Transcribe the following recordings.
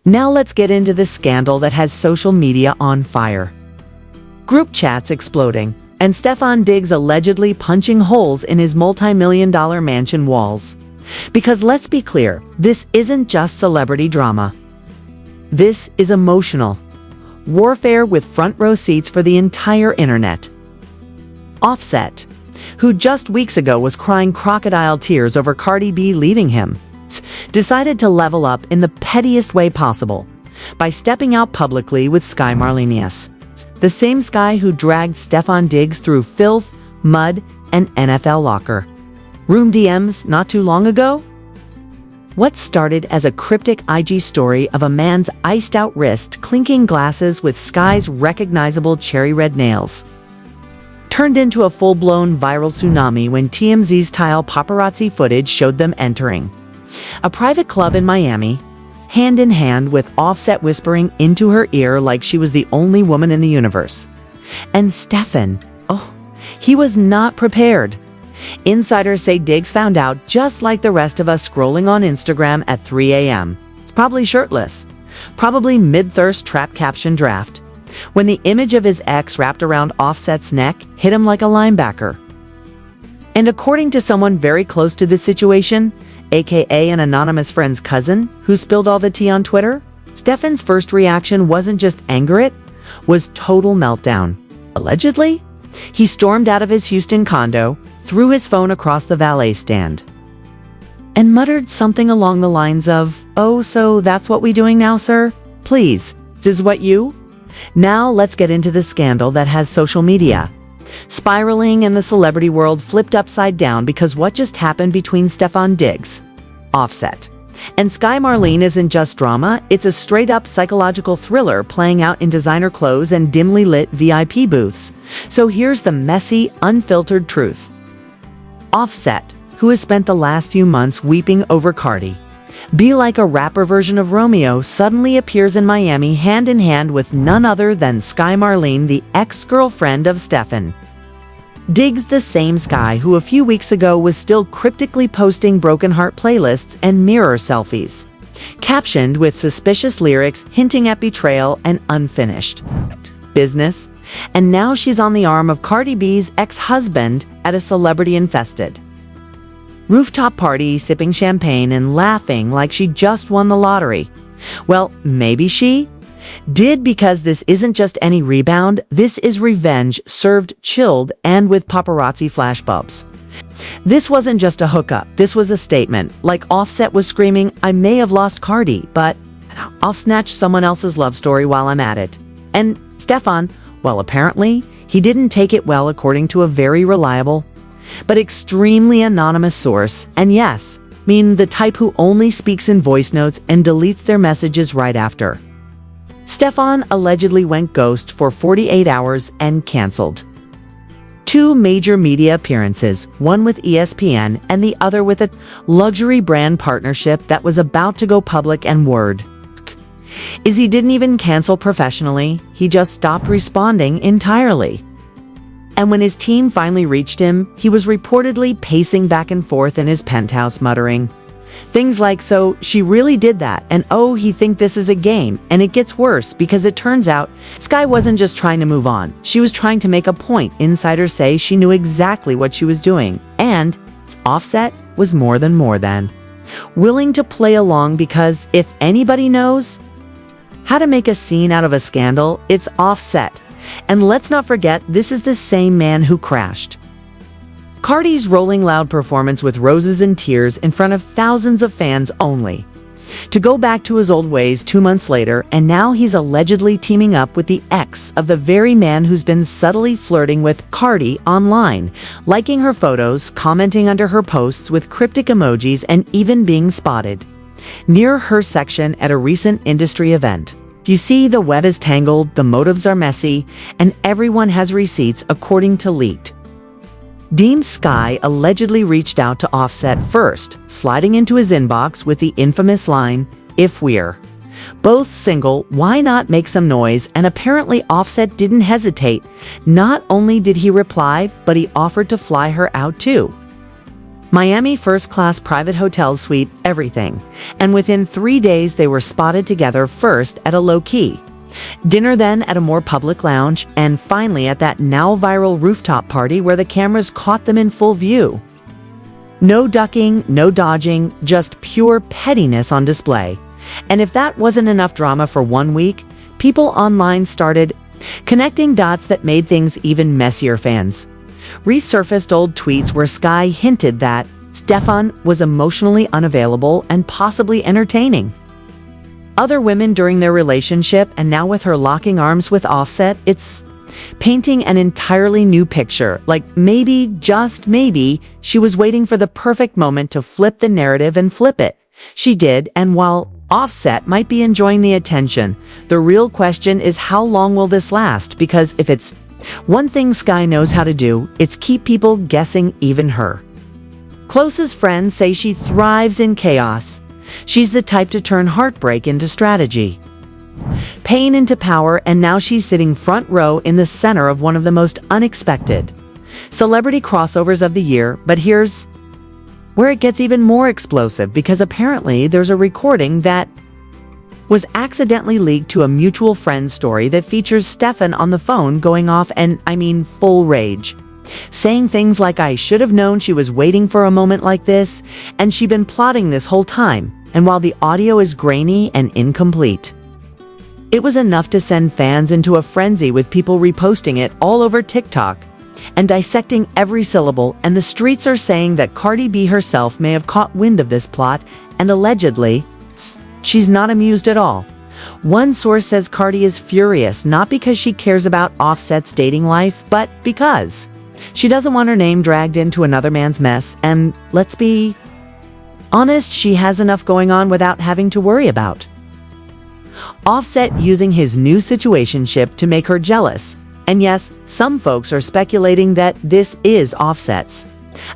Now let's get into the scandal that has social media on fire. Group chats exploding, and Stefon Diggs allegedly punching holes in his multi-million-dollar mansion walls. Because let's be clear, this isn't just celebrity drama. This is emotional warfare with front row seats for the entire internet. Offset, who just weeks ago was crying crocodile tears over Cardi B leaving him, decided to level up in the pettiest way possible by stepping out publicly with Marlene, the same Sky who dragged Stefon Diggs through filth, mud, and NFL locker room DMs not too long ago. What started as a cryptic IG story of a man's iced-out wrist clinking glasses with Sky's recognizable cherry red nails turned into a full-blown viral tsunami when TMZ-style paparazzi footage showed them entering a private club in Miami, hand in hand with Offset whispering into her ear like she was the only woman in the universe. And Stefon, he was not prepared. Insiders say Diggs found out just like the rest of us scrolling on Instagram at 3 a.m. It's probably shirtless, probably mid-thirst trap caption draft, when the image of his ex wrapped around Offset's neck hit him like a linebacker. And according to someone very close to this situation, aka an anonymous friend's cousin who spilled all the tea on Twitter, Stefon's first reaction wasn't just anger, it was total meltdown. Allegedly, he stormed out of his Houston condo, threw his phone across the valet stand, and muttered something along the lines of, "Oh, so that's what we doing now, sir? Please, this is what you?" Now let's get into the scandal that has social media spiraling and the celebrity world flipped upside down because what just happened between Stefon Diggs, Offset, and Marlene isn't just drama, it's a straight-up psychological thriller playing out in designer clothes and dimly lit VIP booths. So here's the messy, unfiltered truth. Offset, who has spent the last few months weeping over Cardi B like a rapper version of Romeo, suddenly appears in Miami hand in hand with none other than Marlene, the ex-girlfriend of Stefon Diggs, the same Sky who a few weeks ago was still cryptically posting broken heart playlists and mirror selfies, captioned with suspicious lyrics hinting at betrayal and unfinished business. And now she's on the arm of Cardi B's ex-husband at a celebrity-infested rooftop party, sipping champagne and laughing like she just won the lottery. Well, maybe she did, because this isn't just any rebound, this is revenge served chilled and with paparazzi flashbulbs. This wasn't just a hookup, this was a statement, like Offset was screaming, "I may have lost Cardi, but I'll snatch someone else's love story while I'm at it." And Stefon, well, apparently, he didn't take it well according to a very reliable but extremely anonymous source, and yes, the type who only speaks in voice notes and deletes their messages right after. Stefon allegedly went ghost for 48 hours and canceled 2 major media appearances, one with ESPN and the other with a luxury brand partnership that was about to go public, and word is he didn't even cancel professionally, he just stopped responding entirely. And when his team finally reached him, he was reportedly pacing back and forth in his penthouse muttering things like, "So she really did that, and oh, he think this is a game." And it gets worse because it turns out Sky wasn't just trying to move on, she was trying to make a point. Insiders say she knew exactly what she was doing, and Offset was more than willing to play along, because if anybody knows how to make a scene out of a scandal, it's Offset. And let's not forget, this is the same man who crashed Cardi's Rolling Loud performance with roses and tears in front of thousands of fans only to go back to his old ways 2 months later, and now he's allegedly teaming up with the ex of the very man who's been subtly flirting with Cardi online, liking her photos, commenting under her posts with cryptic emojis, and even being spotted near her section at a recent industry event. You see, the web is tangled, the motives are messy, and everyone has receipts according to leaked. Dean Sky allegedly reached out to Offset first, sliding into his inbox with the infamous line, "If we're both single, why not make some noise?" And apparently Offset didn't hesitate. Not only did he reply, but he offered to fly her out too. Miami first-class private hotel suite, everything. And within 3 days, they were spotted together, first at a low-key dinner, then at a more public lounge, and finally at that now-viral rooftop party where the cameras caught them in full view. No ducking, no dodging, just pure pettiness on display. And if that wasn't enough drama for 1 week, people online started connecting dots that made things even messier. Fans resurfaced old tweets where Sky hinted that Stefon was emotionally unavailable and possibly entertaining other women during their relationship, and now with her locking arms with Offset, it's painting an entirely new picture. Like maybe, just maybe, she was waiting for the perfect moment to flip the narrative and flip it. She did, and while Offset might be enjoying the attention, the real question is how long will this last? Because if it's one thing Sky knows how to do, it's keep people guessing, even her closest friends say she thrives in chaos. She's the type to turn heartbreak into strategy, pain into power, and now she's sitting front row in the center of one of the most unexpected celebrity crossovers of the year. But here's where it gets even more explosive, because apparently there's a recording that was accidentally leaked to a mutual friend's story that features Stefon on the phone going off, and I mean full rage, saying things like, "I should have known she was waiting for a moment like this, and she'd been plotting this whole time." And while the audio is grainy and incomplete, it was enough to send fans into a frenzy, with people reposting it all over TikTok and dissecting every syllable. And the streets are saying that Cardi B herself may have caught wind of this plot, and allegedly, she's not amused at all. One source says Cardi is furious, not because she cares about Offset's dating life, but because she doesn't want her name dragged into another man's mess. And let's be honest, she has enough going on without having to worry about Offset using his new situationship to make her jealous. And yes, some folks are speculating that this is Offset's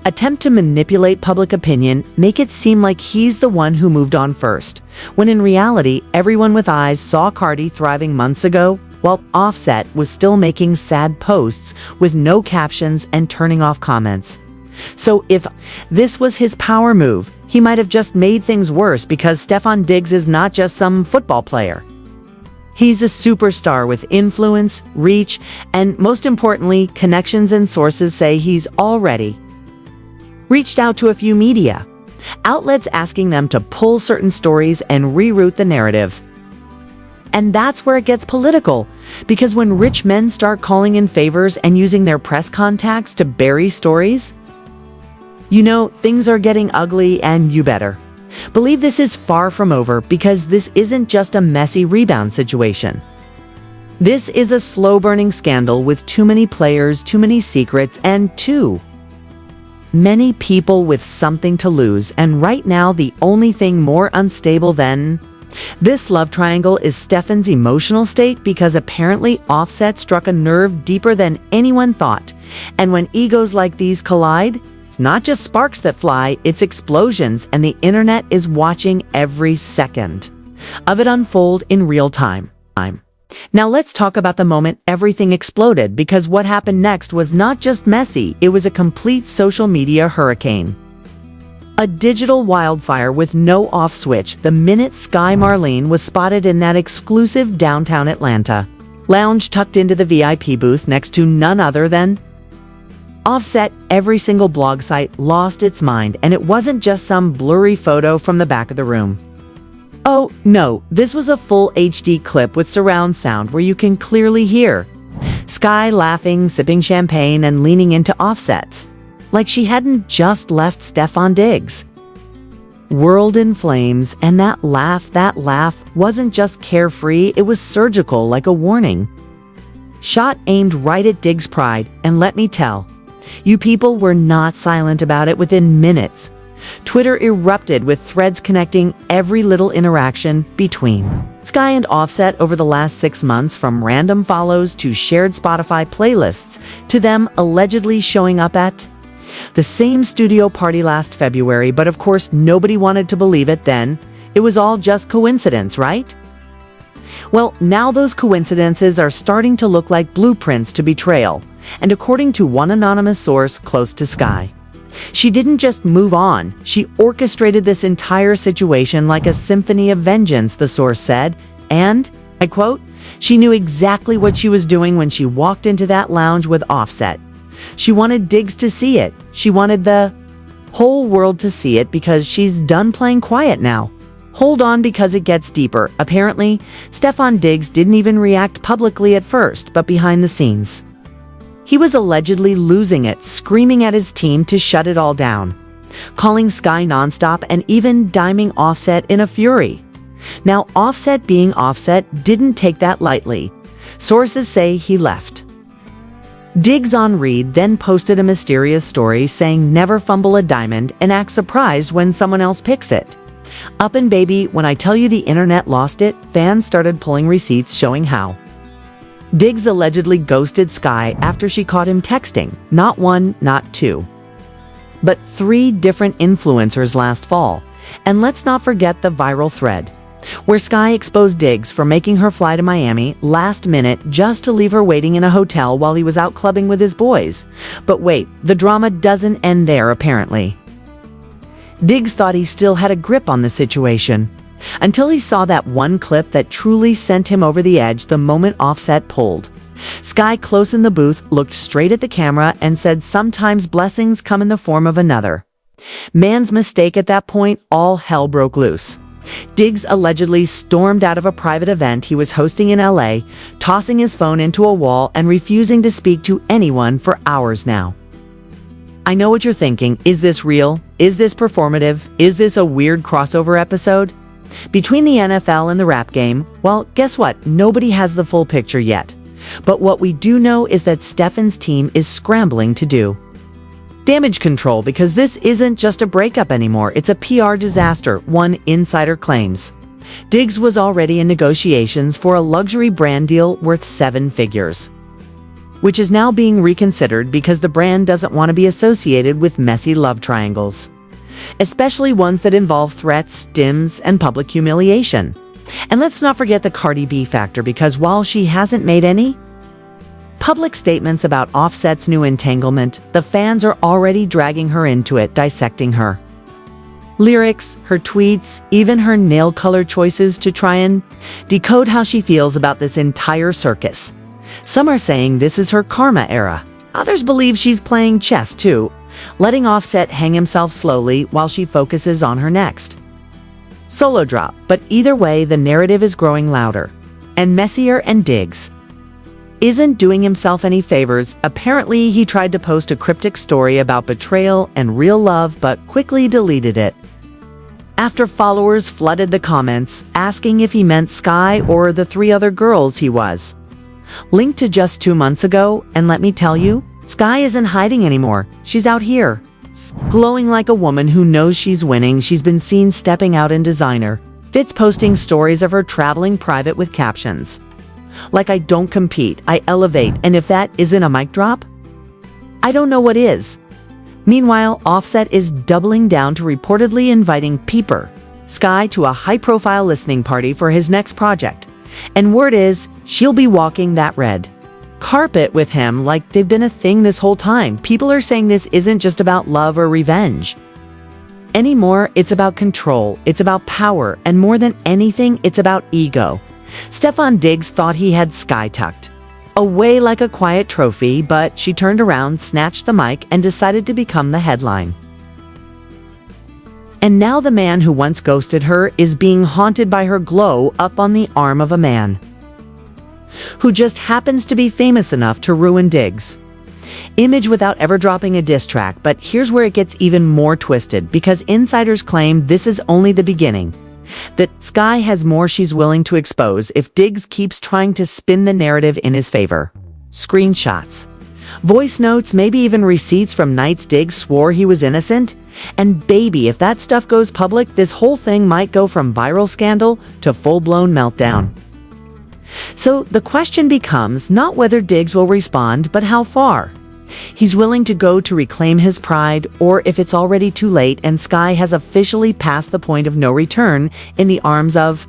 attempt to manipulate public opinion, make it seem like he's the one who moved on first, when in reality, everyone with eyes saw Cardi thriving months ago, while Offset was still making sad posts with no captions and turning off comments. So if this was his power move, he might have just made things worse, because Stefon Diggs is not just some football player. He's a superstar with influence, reach, and most importantly, connections, and sources say he's already reached out to a few media outlets asking them to pull certain stories and reroute the narrative. And that's where it gets political, because when rich men start calling in favors and using their press contacts to bury stories, you know, things are getting ugly. And you better believe this is far from over, because this isn't just a messy rebound situation. This is a slow-burning scandal with too many players, too many secrets, and too many people with something to lose. And right now, the only thing more unstable than this love triangle is Stefon's emotional state, because apparently Offset struck a nerve deeper than anyone thought. And when egos like these collide, it's not just sparks that fly, it's explosions, and the internet is watching every second of it unfold in real time. Now let's talk about the moment everything exploded, because what happened next was not just messy, it was a complete social media hurricane. A digital wildfire with no off switch the minute Sky Marlene was spotted in that exclusive downtown Atlanta lounge tucked into the VIP booth next to none other than Offset. Every single blog site lost its mind, and it wasn't just some blurry photo from the back of the room. Oh no, this was a full HD clip with surround sound where you can clearly hear Sky laughing, sipping champagne, and leaning into Offset like she hadn't just left Stefon Diggs' world in flames. And that laugh wasn't just carefree, it was surgical, like a warning shot aimed right at Diggs' pride. And let me tell you, people were not silent about it. Within minutes, Twitter erupted with threads connecting every little interaction between Sky and Offset over the last 6 months, from random follows to shared Spotify playlists to them allegedly showing up at the same studio party last February. But of course, nobody wanted to believe it then. It was all just coincidence, right? Well, now those coincidences are starting to look like blueprints to betrayal. And according to one anonymous source close to Sky, She didn't just move on, she orchestrated this entire situation like a symphony of vengeance, the source said, and, I quote, "She knew exactly what she was doing when she walked into that lounge with Offset. She wanted Diggs to see it. She wanted the whole world to see it because she's done playing quiet now." Hold on, because it gets deeper. Apparently, Stefon Diggs didn't even react publicly at first, but behind the scenes. He was allegedly losing it, screaming at his team to shut it all down, calling Sky nonstop and even diming Offset in a fury. Now, Offset being Offset didn't take that lightly. Sources say he left. Diggs on read then posted a mysterious story saying never fumble a diamond and act surprised when someone else picks it. Up and baby, when I tell you the internet lost it, fans started pulling receipts showing how. Diggs allegedly ghosted Sky after she caught him texting, not one, not two, but 3 different influencers last fall. And let's not forget the viral thread, where Sky exposed Diggs for making her fly to Miami last minute just to leave her waiting in a hotel while he was out clubbing with his boys. But wait, the drama doesn't end there apparently. Diggs thought he still had a grip on the situation, until he saw that one clip that truly sent him over the edge the moment Offset pulled. Sky, close in the booth, looked straight at the camera and said sometimes blessings come in the form of another. Man's mistake at that point, all hell broke loose. Diggs allegedly stormed out of a private event he was hosting in LA, tossing his phone into a wall and refusing to speak to anyone for hours now. I know what you're thinking. Is this real? Is this performative? Is this a weird crossover episode? Between the NFL and the rap game, well, guess what? Nobody has the full picture yet. But what we do know is that Stefon's team is scrambling to do damage control, because this isn't just a breakup anymore. It's a PR disaster, one insider claims. Diggs was already in negotiations for a luxury brand deal worth 7 figures. Which is now being reconsidered because the brand doesn't want to be associated with messy love triangles, especially ones that involve threats, dims, and public humiliation. And let's not forget the Cardi B factor, because while she hasn't made any public statements about Offset's new entanglement, the fans are already dragging her into it, dissecting her lyrics, her tweets, even her nail color choices to try and decode how she feels about this entire circus. Some are saying this is her karma era. Others believe she's playing chess too, letting Offset hang himself slowly while she focuses on her next solo drop. But either way, the narrative is growing louder and messier, and Diggs isn't doing himself any favors. Apparently, he tried to post a cryptic story about betrayal and real love, but quickly deleted it after followers flooded the comments asking if he meant Sky or the 3 other girls he was linked to just 2 months ago. And let me tell you, Sky isn't hiding anymore. She's out here, glowing like a woman who knows she's winning. She's been seen stepping out in designer fits, posting stories of her traveling private with captions like, "I don't compete, I elevate," and if that isn't a mic drop, I don't know what is. Meanwhile, Offset is doubling down to reportedly inviting Peeper, Sky, to a high-profile listening party for his next project. And word is, she'll be walking that red carpet with him like they've been a thing this whole time. People are saying this isn't just about love or revenge anymore. It's about control, it's about power, and more than anything, it's about ego. Stefon Diggs thought he had Sky tucked away like a quiet trophy, but she turned around, snatched the mic, and decided to become the headline. And now the man who once ghosted her is being haunted by her glow up on the arm of a man who just happens to be famous enough to ruin Diggs' image without ever dropping a diss track. But here's where it gets even more twisted, because insiders claim this is only the beginning, that Sky has more she's willing to expose if Diggs keeps trying to spin the narrative in his favor. Screenshots, voice notes, maybe even receipts from nights Diggs swore he was innocent. And baby, if that stuff goes public, this whole thing might go from viral scandal to full-blown meltdown. So the question becomes not whether Diggs will respond, but how far he's willing to go to reclaim his pride, or if it's already too late and Sky has officially passed the point of no return in the arms of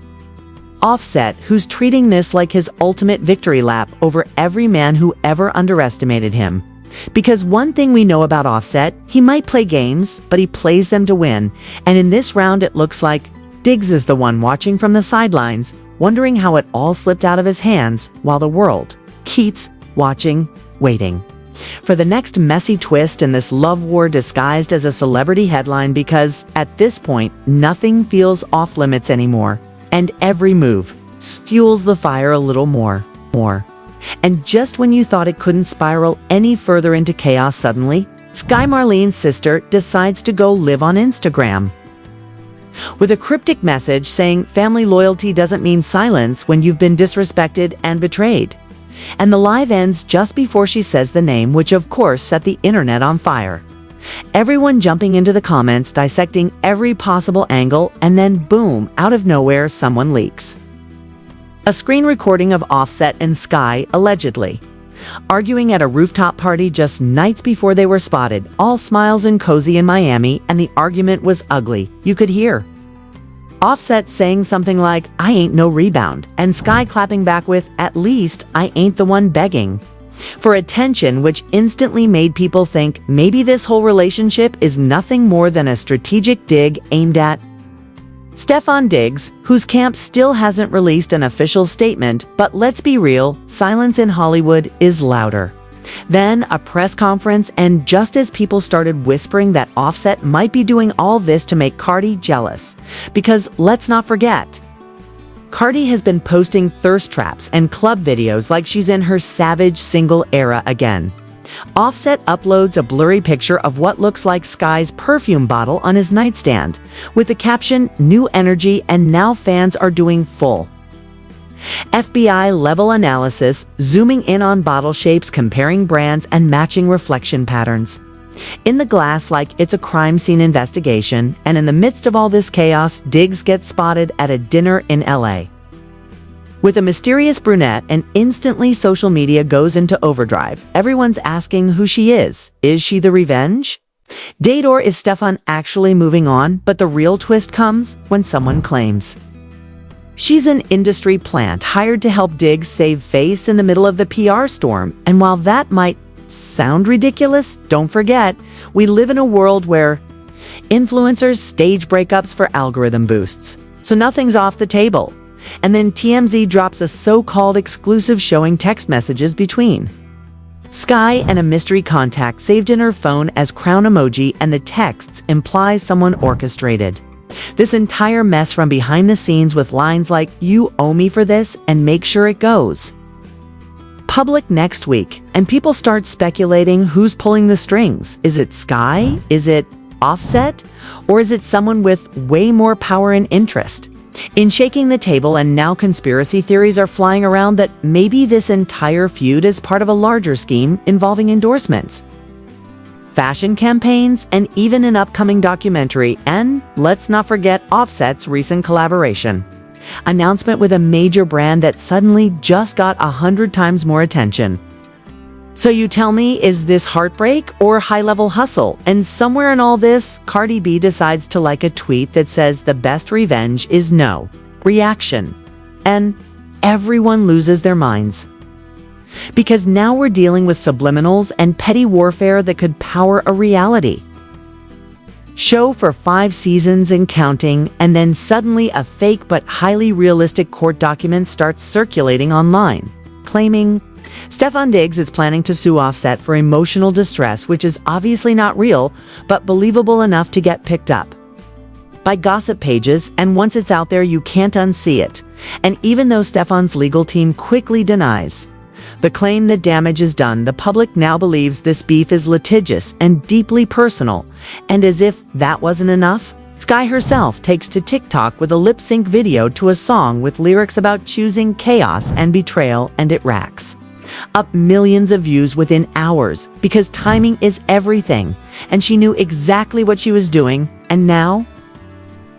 Offset, who's treating this like his ultimate victory lap over every man who ever underestimated him. Because one thing we know about Offset, he might play games, but he plays them to win. And in this round, it looks like Diggs is the one watching from the sidelines, wondering how it all slipped out of his hands, while the world keeps watching, waiting for the next messy twist in this love war disguised as a celebrity headline, because at this point, nothing feels off limits anymore, and every move fuels the fire a little more. And just when you thought it couldn't spiral any further into chaos, suddenly, Sky Marlene's sister decides to go live on Instagram with a cryptic message saying family loyalty doesn't mean silence when you've been disrespected and betrayed. And the live ends just before she says the name, which of course set the internet on fire. Everyone jumping into the comments, dissecting every possible angle, and then boom, out of nowhere, someone leaks a screen recording of Offset and Sky allegedly arguing at a rooftop party just nights before they were spotted, all smiles and cozy in Miami, and the argument was ugly. You could hear Offset saying something like, "I ain't no rebound," and Sky clapping back with, "At least I ain't the one begging," for attention, which instantly made people think maybe this whole relationship is nothing more than a strategic dig aimed at Stefon Diggs, whose camp still hasn't released an official statement, but let's be real, silence in Hollywood is louder. Then a press conference, and just as people started whispering that Offset might be doing all this to make Cardi jealous, because let's not forget, Cardi has been posting thirst traps and club videos like she's in her savage single era again. Offset uploads a blurry picture of what looks like Sky's perfume bottle on his nightstand, with the caption, "New energy, and now fans are doing full FBI-level analysis, zooming in on bottle shapes, comparing brands, and matching reflection patterns in the glass like it's a crime scene investigation." And in the midst of all this chaos, Diggs gets spotted at a dinner in LA with a mysterious brunette, and instantly social media goes into overdrive. Everyone's asking who she is. Is she the revenge date, or is Stefon actually moving on? But the real twist comes when someone claims she's an industry plant hired to help Diggs save face in the middle of the PR storm. And while that might sound ridiculous, don't forget, we live in a world where influencers stage breakups for algorithm boosts. So nothing's off the table. And then TMZ drops a so-called exclusive showing text messages between Sky and a mystery contact saved in her phone as crown emoji, and the texts imply someone orchestrated this entire mess from behind the scenes, with lines like, "You owe me for this," and "Make sure it goes public next week." And people start speculating who's pulling the strings. Is it Sky? Is it Offset? Or is it someone with way more power and interest in shaking the table? And now conspiracy theories are flying around that maybe this entire feud is part of a larger scheme involving endorsements, fashion campaigns, and even an upcoming documentary. And let's not forget Offset's recent collaboration announcement with a major brand that suddenly just got 100 times more attention. So you tell me, is this heartbreak or high-level hustle? And somewhere in all this, Cardi B decides to like a tweet that says the best revenge is no reaction. And everyone loses their minds. Because now we're dealing with subliminals and petty warfare that could power a reality show for 5 seasons and counting, and then suddenly a fake but highly realistic court document starts circulating online, claiming Stefon Diggs is planning to sue Offset for emotional distress, which is obviously not real, but believable enough to get picked up by gossip pages, and once it's out there, you can't unsee it. And even though Stefon's legal team quickly denies the claim that damage is done, the public now believes this beef is litigious and deeply personal. And as if that wasn't enough, Sky herself takes to TikTok with a lip-sync video to a song with lyrics about choosing chaos and betrayal, and it racks up millions of views within hours, because timing is everything, and she knew exactly what she was doing. And now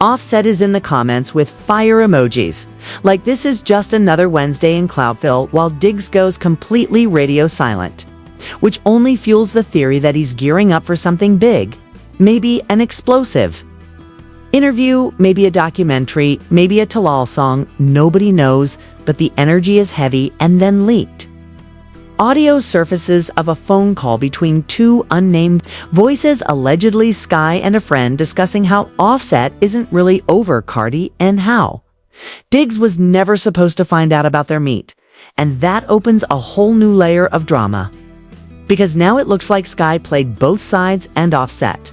Offset is in the comments with fire emojis, like this is just another Wednesday in Cloudville, while Diggs goes completely radio silent, which only fuels the theory that he's gearing up for something big, maybe an explosive interview, maybe a documentary, maybe a Talal song. Nobody knows, but the energy is heavy. And then leaked Audio surfaces of a phone call between two unnamed voices, allegedly Sky and a friend, discussing how Offset isn't really over Cardi and how Diggs was never supposed to find out about their meet. And that opens a whole new layer of drama. Because now it looks like Sky played both sides and Offset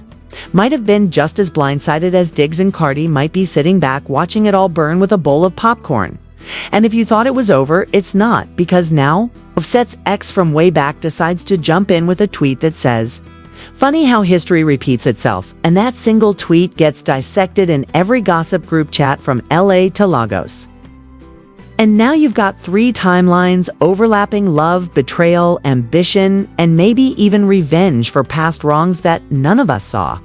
might have been just as blindsided as Diggs, and Cardi might be sitting back watching it all burn with a bowl of popcorn. And if you thought it was over, it's not, because now Offset's ex from way back decides to jump in with a tweet that says, "Funny how history repeats itself," and that single tweet gets dissected in every gossip group chat from LA to Lagos. And now you've got three timelines overlapping: love, betrayal, ambition, and maybe even revenge for past wrongs that none of us saw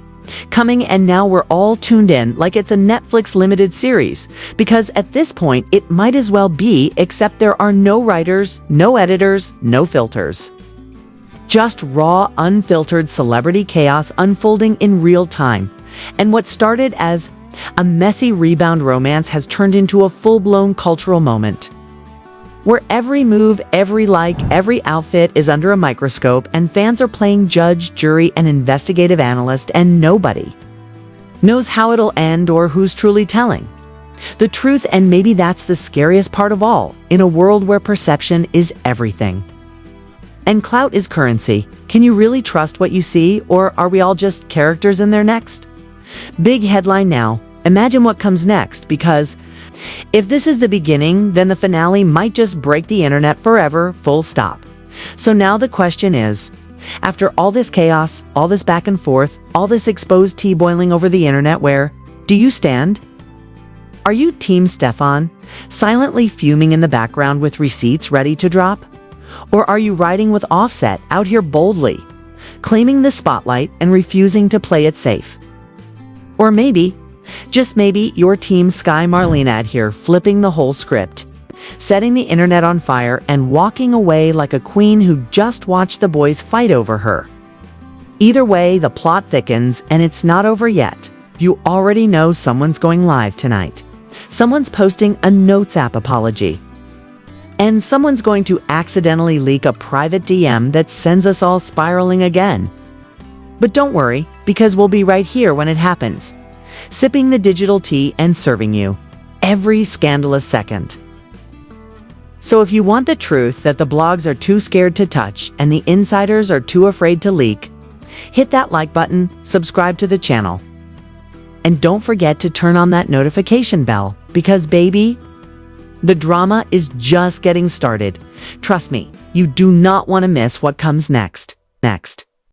coming, and now we're all tuned in like it's a Netflix limited series, because at this point it might as well be, except there are no writers, no editors, no filters. Just raw, unfiltered celebrity chaos unfolding in real time. And what started as a messy rebound romance has turned into a full-blown cultural moment, where every move, every like, every outfit is under a microscope, and fans are playing judge, jury, and investigative analyst, and nobody knows how it'll end or who's truly telling the truth. And maybe that's the scariest part of all, in a world where perception is everything and clout is currency. Can you really trust what you see, or are we all just characters in their next big headline now? Imagine what comes next, because if this is the beginning, then the finale might just break the internet forever, full stop. So now the question is, after all this chaos, all this back and forth, all this exposed tea boiling over the internet, where do you stand? Are you Team Stefon, silently fuming in the background with receipts ready to drop? Or are you riding with Offset, out here boldly claiming the spotlight and refusing to play it safe? Or maybe, just maybe, your Team Sky Marlene out here flipping the whole script, setting the internet on fire and walking away like a queen who just watched the boys fight over her. Either way, the plot thickens, and it's not over yet. You already know someone's going live tonight. Someone's posting a Notes app apology. And someone's going to accidentally leak a private DM that sends us all spiraling again. But don't worry, because we'll be right here when it happens, sipping the digital tea and serving you every scandalous second. So if you want the truth that the blogs are too scared to touch and the insiders are too afraid to leak, hit that like button, subscribe to the channel, and don't forget to turn on that notification bell, because baby, the drama is just getting started. Trust me, you do not want to miss what comes next.